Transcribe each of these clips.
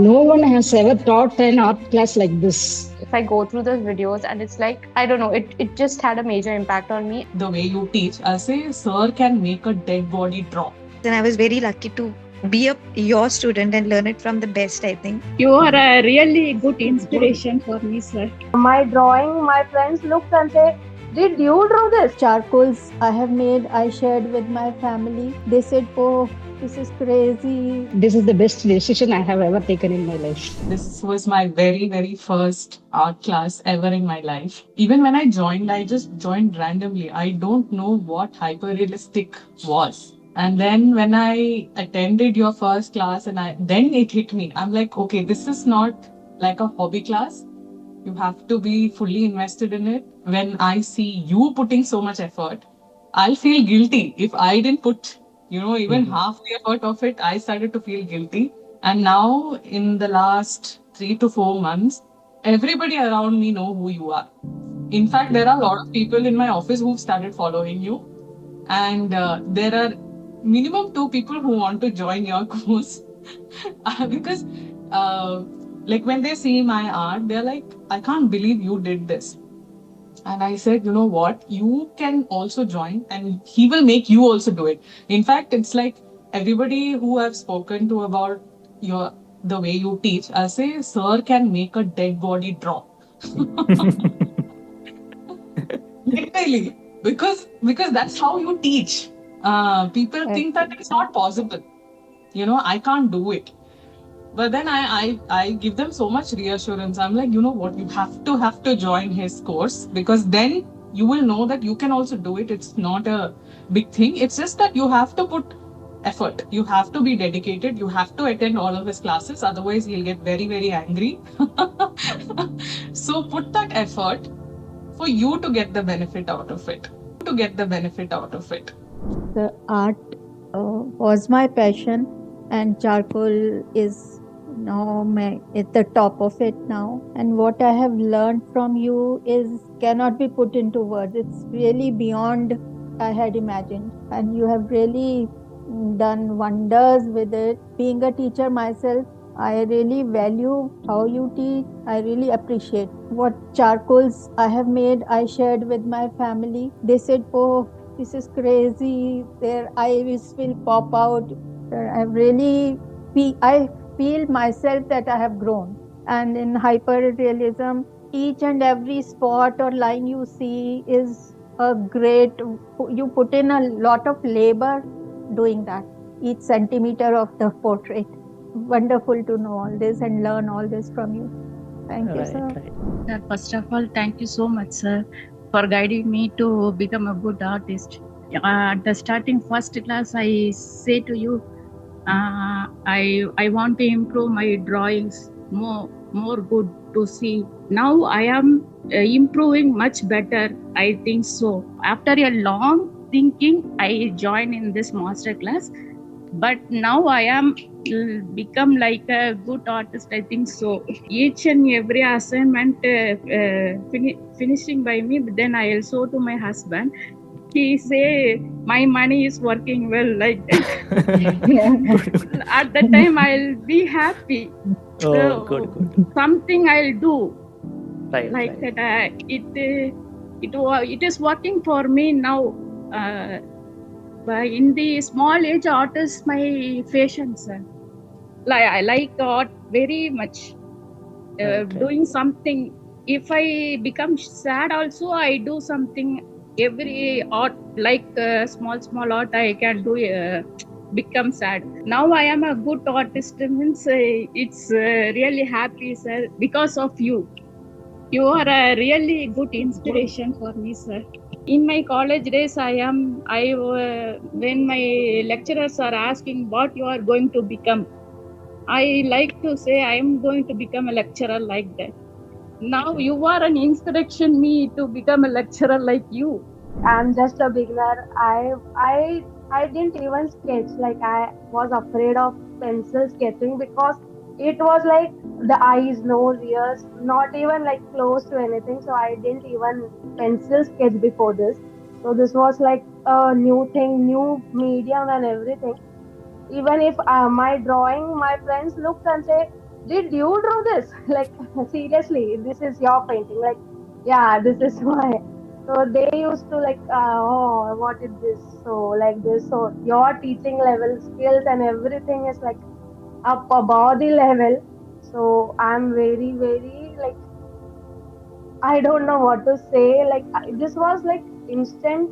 No one has ever taught an art class like this. If I go through those videos and it's like, I don't know, it just had a major impact on me. The way you teach, I'll say, sir can make a dead body drop. And I was very lucky to be your student and learn it from the best, I think. You are a really good inspiration for me, sir. My drawing, my friends looked and say, did you draw this? Charcoals I have made, I shared with my family. They said, oh, this is crazy. This is the best decision I have ever taken in my life. This was my very, very first art class ever in my life. Even when I joined, I just joined randomly. I don't know what hyperrealistic was. And then when I attended your first class then it hit me. I'm like, okay, this is not like a hobby class. You have to be fully invested in it. When I see you putting so much effort, I'll feel guilty. If I didn't put, even half the effort of it, I started to feel guilty. And now in the last 3 to 4 months, everybody around me know who you are. In fact, there are a lot of people in my office who've started following you. And there are minimum 2 people who want to join your course because like when they see my art, they're like, I can't believe you did this. And I said, you know what, you can also join and he will make you also do it. In fact, it's like everybody who I've spoken to about the way you teach, I'll say, sir can make a dead body drop. Literally, because that's how you teach. People think that it's not possible. I can't do it. But then I give them so much reassurance. I'm like, you know what, you have to join his course, because then you will know that you can also do it. It's not a big thing. It's just that you have to put effort. You have to be dedicated. You have to attend all of his classes. Otherwise, he'll get very, very angry. So put that effort for you to get the benefit out of it. The art was my passion, and charcoal is now at the top of it now. And what I have learned from you cannot be put into words. It's really beyond I had imagined, and you have really done wonders with it. Being a teacher myself, I really value how you teach. I really appreciate what charcoals I have made. I shared with my family. They said, oh, this is crazy. Their eyes will pop out. I feel myself that I have grown. And in hyperrealism, each and every spot or line you see is you put in a lot of labor doing that, each centimeter of the portrait. Wonderful to know all this and learn all this from you. Thank you, sir. Sir, first of all, thank you so much, sir, for guiding me to become a good artist. At the starting first class, I say to you, I want to improve my drawings more good to see. Now I am improving much better, I think so. After a long thinking, I joined in this master class, but now I am become like a good artist, I think so. Each and every assignment finishing by me, but then I also to my husband. He say my money is working well, like that. At the time I'll be happy. Oh, good. Something I'll do Right. like that. It is working for me now. But in the small age, art is my fashion, sir. I like art very much. Doing something. If I become sad, also I do something. Every art, like small art, I can do. Become sad. Now I am a good artist. Means it's really happy, sir, because of you. You are a really good inspiration for me, sir. In my college days, when my lecturers are asking what you are going to become, I like to say I am going to become a lecturer like that. Now you are an inspiration me to become a lecturer like you. I'm just a beginner. I didn't even sketch. Like, I was afraid of pencil sketching because it was like the eyes, nose, ears, not even like close to anything. So I didn't even pencil sketch before this. So this was like a new thing, new medium and everything. Even if my drawing, my friends looked and say, did you draw this? Like, seriously, this is your painting. Like, yeah, this is my. So they used to like, oh, what is this? So like this. So your teaching level, skills, and everything is like up above the level. So I'm very, very like, I don't know what to say. Like, this was like instant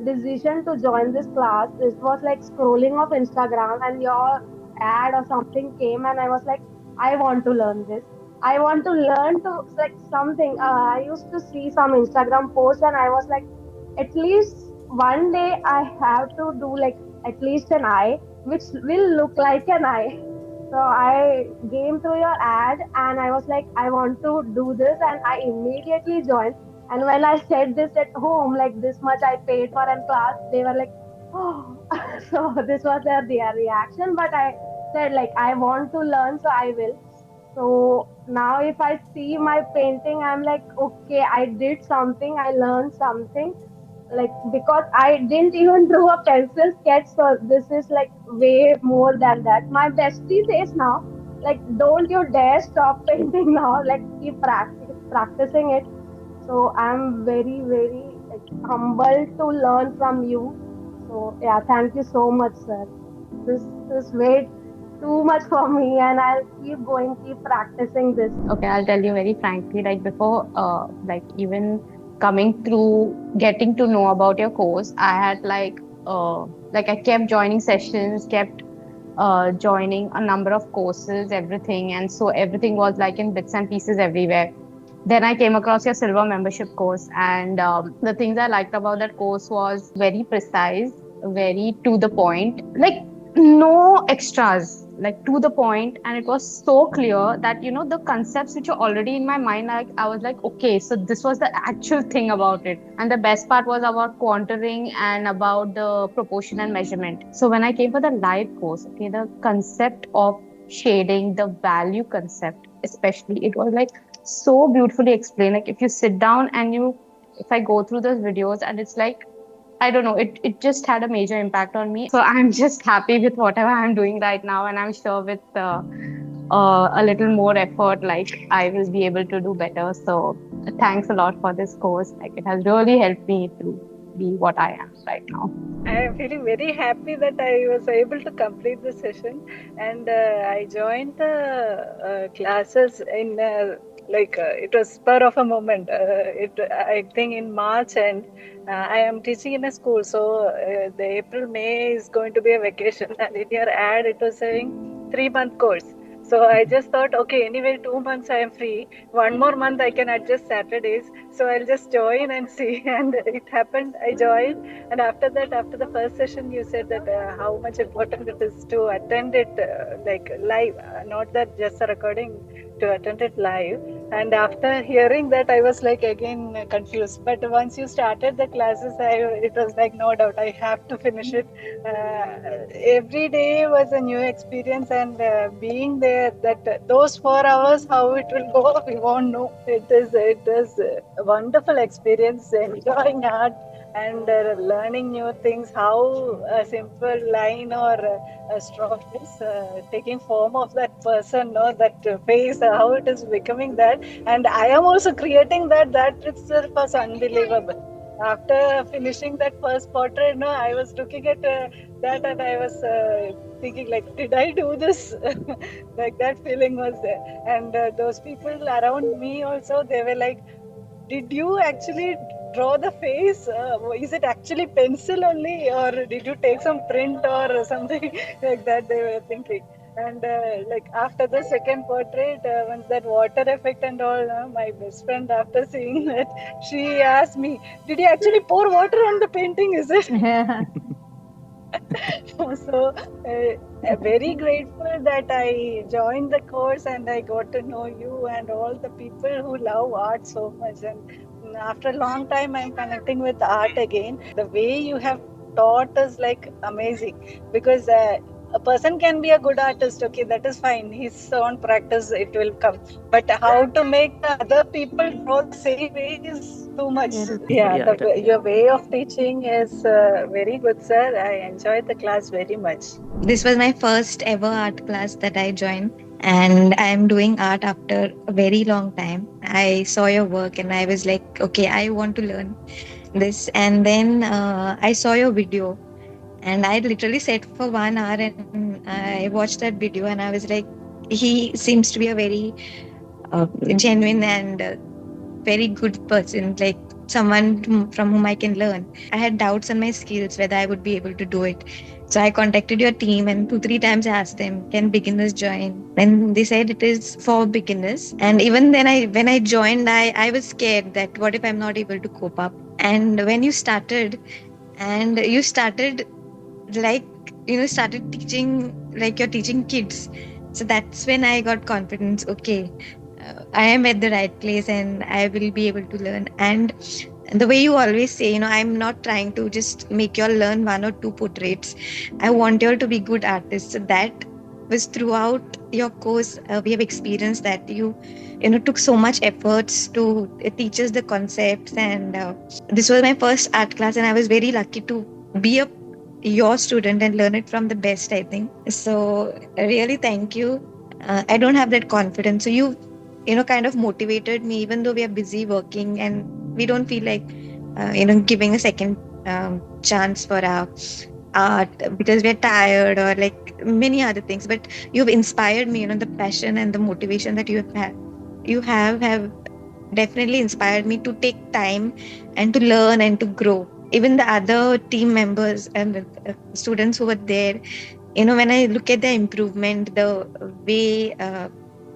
decision to join this class. This was like scrolling of Instagram and your ad or something came, and I was like, I want to learn this. I want to learn to like something. I used to see some Instagram posts, and I was like, at least one day I have to do like at least an eye, which will look like an eye. So I came through your ad, and I was like, I want to do this, and I immediately joined. And when I said this at home, like this much I paid for a class, they were like, oh. So this was their reaction. But I said like, I want to learn, so I will. So now if I see my painting, I'm like, okay, I did something, I learned something. Like, because I didn't even do a pencil sketch, so this is like way more than that. My bestie says now, like, don't you dare stop painting now, like keep practicing it. So I'm very, very like, humbled to learn from you. So yeah, thank you so much, sir. This is way too much for me, and I'll keep going, keep practicing this. Okay, I'll tell you very frankly, like before, like even coming through, getting to know about your course, I had like I kept joining sessions, kept joining a number of courses, everything, and so everything was like in bits and pieces everywhere. Then I came across your silver membership course, and the things I liked about that course was very precise, very to the point, like no extras, like to the point, and it was so clear that the concepts which are already in my mind, like I was like, okay, so this was the actual thing about it. And the best part was about contouring and about the proportion and measurement. So when I came for the live course, okay, the concept of shading, the value concept especially, it was like so beautifully explained. Like if you sit down and if I go through those videos, and it's like, I don't know, it just had a major impact on me. So I'm just happy with whatever I'm doing right now, and I'm sure with a little more effort, like I will be able to do better. So thanks a lot for this course. Like it has really helped me to be what I am right now. I am feeling very happy that I was able to complete the session, and I joined the classes in it was spur of a moment. I think in March, and I am teaching in a school, so the April-May is going to be a vacation, and in your ad it was saying 3-month course. So I just thought, okay, anyway, 2 months I am free. 1 more month I can adjust Saturdays. So I'll just join and see. And it happened. I joined. And after that, after the first session, you said that how much important it is to attend it like live, not that just a recording, to attend it live. And after hearing that, I was like again confused. But once you started the classes, it was like, no doubt, I have to finish it. Every day was a new experience, and being there, that those 4 hours, how it will go, we won't know. It is a wonderful experience, enjoying art and learning new things, how a simple line or a stroke is taking form of that person or that face, how it is becoming that. And I am also creating that itself was unbelievable. After finishing that first portrait, I was looking at that, and I was thinking, like, did I do this? Like that feeling was there. And those people around me also, they were like, did you actually draw the face? Is it actually pencil only, or did you take some print or something like that? They were thinking. And like after the second portrait, once that water effect and all, my best friend, after seeing that, she asked me, did you actually pour water on the painting? Is it? So very grateful that I joined the course, and I got to know you and all the people who love art so much. And after a long time, I'm connecting with art again. The way you have taught is like amazing, because a person can be a good artist, okay, that is fine. His own practice, it will come. But how to make the other people draw the same way is too much. Your way of teaching is very good, sir. I enjoyed the class very much. This was my first ever art class that I joined, and I'm doing art after a very long time. I saw your work and I was like, okay, I want to learn this. And then I saw your video, and I literally sat for 1 hour and I watched that video, and I was like, he seems to be a very genuine and very good person, like someone from whom I can learn. I had doubts on my skills, whether I would be able to do it. So I contacted your team and 2-3 times I asked them, can beginners join? And they said it is for beginners. And even then when I joined, I was scared that what if I'm not able to cope up? And when you started, like, started teaching like you're teaching kids. So that's when I got confidence. Okay, I am at the right place and I will be able to learn. And the way you always say, I'm not trying to just make you all learn 1 or 2 portraits. I want you all to be good artists. So that was throughout your course. We have experienced that you took so much efforts to teach us the concepts. And this was my first art class, and I was very lucky to be your student and learn it from the best, I think. So really, thank you. I don't have that confidence. So you kind of motivated me, even though we are busy working and we don't feel like, giving a second chance for our art because we're tired or like many other things. But you've inspired me, the passion and the motivation that you have definitely inspired me to take time and to learn and to grow. Even the other team members and the students who were there, when I look at the improvement, the way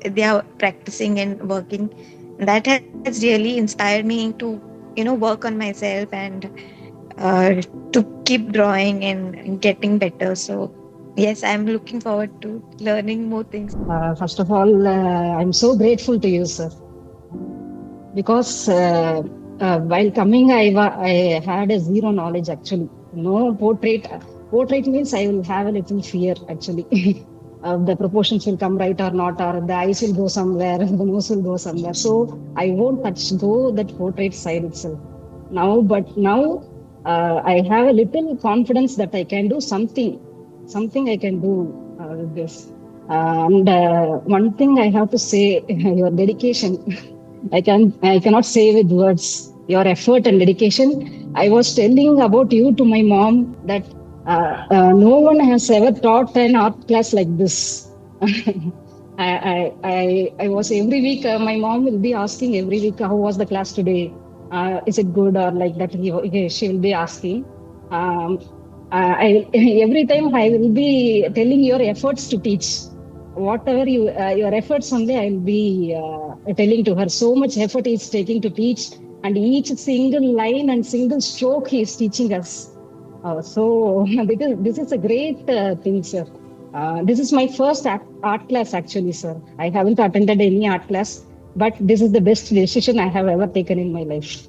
they are practicing and working, that has really inspired me to work on myself and to keep drawing and getting better. So yes, I'm looking forward to learning more things. First of all, I'm so grateful to you, sir, because while coming, I had a zero knowledge actually. No portrait. Portrait means I will have a little fear actually. The proportions will come right or not, or the eyes will go somewhere, the nose will go somewhere. So I won't go that portrait side itself now. I have a little confidence that I can do something I can do with this. And one thing I have to say, your dedication. I cannot say with words your effort and dedication. I was telling about you to my mom that no one has ever taught an art class like this. I was every week, my mom will be asking every week, how was the class today? Is it good or like that? She will be asking. Every time I will be telling your efforts to teach. Whatever your efforts only, I will be telling to her. So much effort he is taking to teach, and each single line and single stroke he is teaching us. So this is a great thing, sir. This is my first art class actually, sir. I haven't attended any art class, but this is the best decision I have ever taken in my life.